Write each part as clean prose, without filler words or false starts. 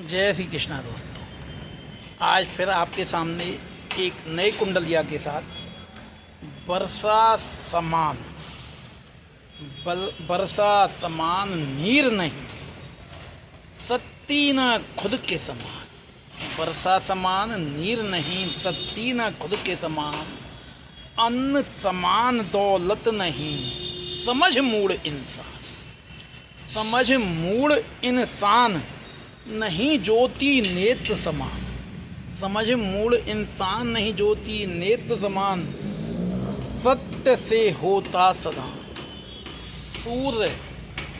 जय श्री कृष्णा दोस्तों। आज फिर आपके सामने एक नए कुंडलिया के साथ वर्षा समान नीर नहीं, सत्ती न खुद के समान। वर्षा समान नीर नहीं, सत्ती न खुद के समान। अन्न समान दौलत नहीं, समझ मूड इंसान। समझ मूड इंसान नहीं, ज्योति नेत्र समान। समझ मूड इंसान नहीं, ज्योति नेत्र समान। सत्य से होता सदा सूर्य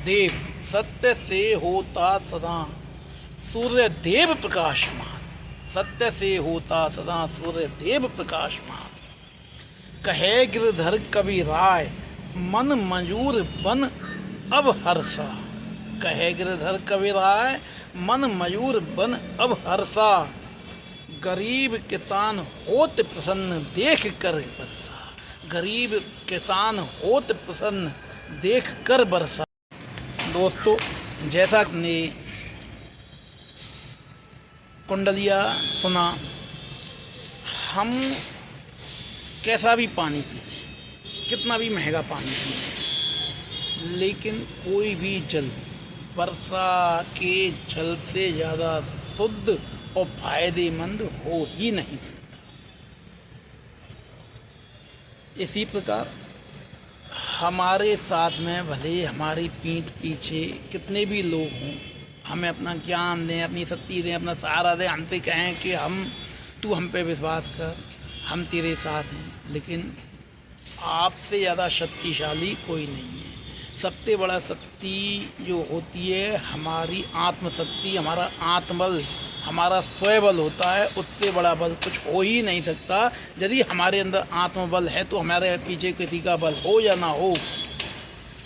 देव, सत्य से होता सदा सूर्य देव प्रकाशमान। सत्य से होता सदा सूर्य देव प्रकाशमान। कहे गिरधर कवि राय, मन मयूर बन अब हर्षा। कहे गिरधर कवि राय, मन मयूर बन अब हर्षा। गरीब किसान होत प्रसन्न देख कर बरसा। गरीब किसान होत प्रसन्न देख कर बरसा। दोस्तों, जैसा आपने कुंडलिया सुना, हम कैसा भी पानी पी लें, कितना भी महंगा पानी पी लें, लेकिन कोई भी जल वर्षा के जल से ज़्यादा शुद्ध और फायदेमंद हो ही नहीं सकता। इसी प्रकार हमारे साथ में भले हमारी पीठ पीछे कितने भी लोग हों, हमें अपना ज्ञान दें, अपनी शक्ति दें, अपना सहारा दें, हमसे कहें कि तू हम पे विश्वास कर, हम तेरे साथ हैं, लेकिन आपसे ज़्यादा शक्तिशाली कोई नहीं है। सबसे बड़ा शक्ति जो होती है हमारी आत्मशक्ति, हमारा आत्मबल, हमारा स्वबल होता है। उससे बड़ा बल कुछ हो ही नहीं सकता। यदि हमारे अंदर आत्मबल है तो हमारे पीछे किसी का बल हो या ना हो,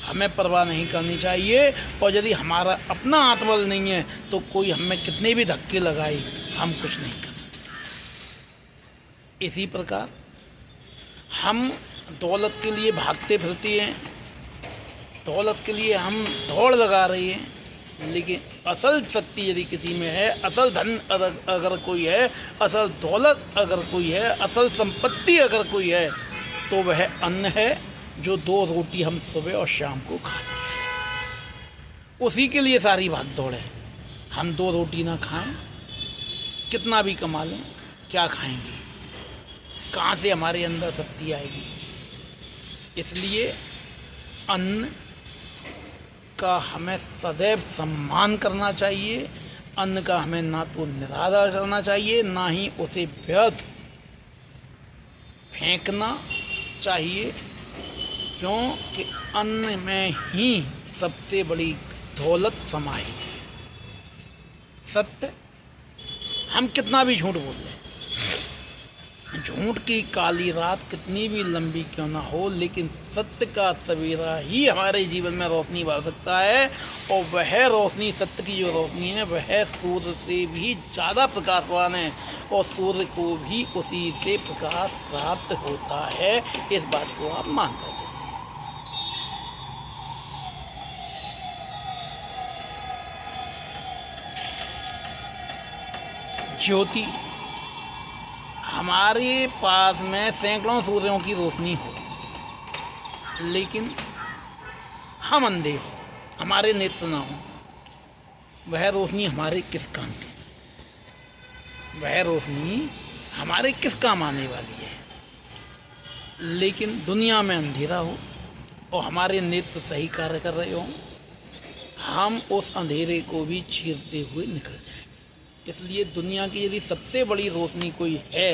हमें परवाह नहीं करनी चाहिए। और यदि हमारा अपना आत्मबल नहीं है तो कोई हमें कितने भी धक्के लगाए, हम कुछ नहीं कर सकते। इसी प्रकार हम दौलत के लिए भागते फिरते हैं, दौलत के लिए हम दौड़ लगा रहे हैं, लेकिन असल शक्ति यदि किसी में है, असल धन अगर कोई है, असल दौलत अगर कोई है, असल संपत्ति अगर कोई है, तो वह अन्न है जो 2 रोटी हम सुबह और शाम को खाते हैं। उसी के लिए सारी भाग दौड़ है। हम 2 रोटी ना खाएं, कितना भी कमा लें, क्या खाएंगे? कहाँ से हमारे अंदर शक्ति आएगी? इसलिए अन्न का हमें सदैव सम्मान करना चाहिए। अन्न का हमें ना तो निरादर करना चाहिए, ना ही उसे व्यर्थ फेंकना चाहिए, क्योंकि अन्न में ही सबसे बड़ी दौलत समाहित है। सत्य, हम कितना भी झूठ बोल लें, झूठ की काली रात कितनी भी लंबी क्यों ना हो, लेकिन सत्य का सवेरा ही हमारे जीवन में रोशनी भर सकता है। और वह रोशनी, सत्य की जो रोशनी है, वह सूर्य से भी ज़्यादा प्रकाशवान है, और सूर्य को भी उसी से प्रकाश प्राप्त होता है। इस बात को आप मानते हैं। ज्योति, हमारे पास में सैकड़ों सूर्यों की रोशनी हो, लेकिन हम अंधे हो, हमारे नेत्र ना हो, वह रोशनी हमारे किस काम की? वह रोशनी हमारे किस काम आने वाली है? लेकिन दुनिया में अंधेरा हो और हमारे नेत्र सही कार्य कर रहे हो, हम उस अंधेरे को भी चीरते हुए निकल जाएंगे। इसलिए दुनिया की यदि सबसे बड़ी रोशनी कोई है,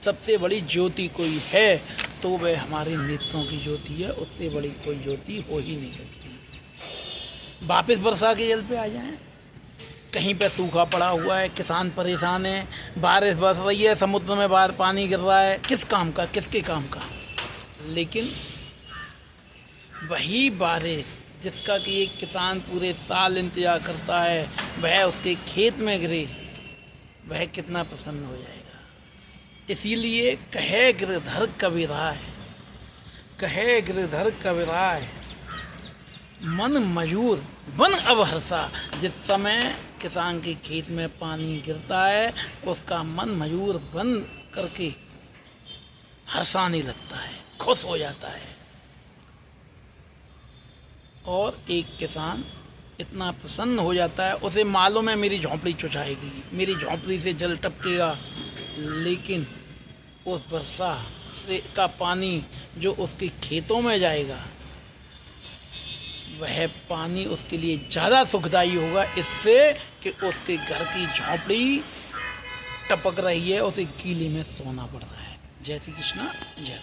सबसे बड़ी ज्योति कोई है, तो वह हमारे नेत्रों की ज्योति है। उससे बड़ी कोई ज्योति हो ही नहीं सकती। वापस वर्षा के जल पे आ जाएं। कहीं पे सूखा पड़ा हुआ है, किसान परेशान है, बारिश बरस रही है, समुद्र में बाहर पानी गिर रहा है, किस काम का, किसके काम का? लेकिन वही बारिश जिसका कि एक किसान पूरे साल इंतजार करता है, वह उसके खेत में गिरे, वह कितना प्रसन्न हो जाएगा। इसीलिए कहे गिरधर कवि राय, कहे गिरधर कवि राय, मन मयूर बन अब हर्षा। जिस समय किसान के खेत में पानी गिरता है उसका मन मयूर बन करके हर्षाने लगता है, खुश हो जाता है। और एक किसान इतना प्रसन्न हो जाता है, उसे मालूम है मेरी झोंपड़ी चुचाएगी, मेरी झोंपड़ी से जल टपकेगा, लेकिन उस वर्षा से का पानी जो उसके खेतों में जाएगा वह पानी उसके लिए ज़्यादा सुखदायी होगा, इससे कि उसके घर की झोंपड़ी टपक रही है, उसे गीले में सोना पड़ रहा है। जय श्री कृष्णा, जय।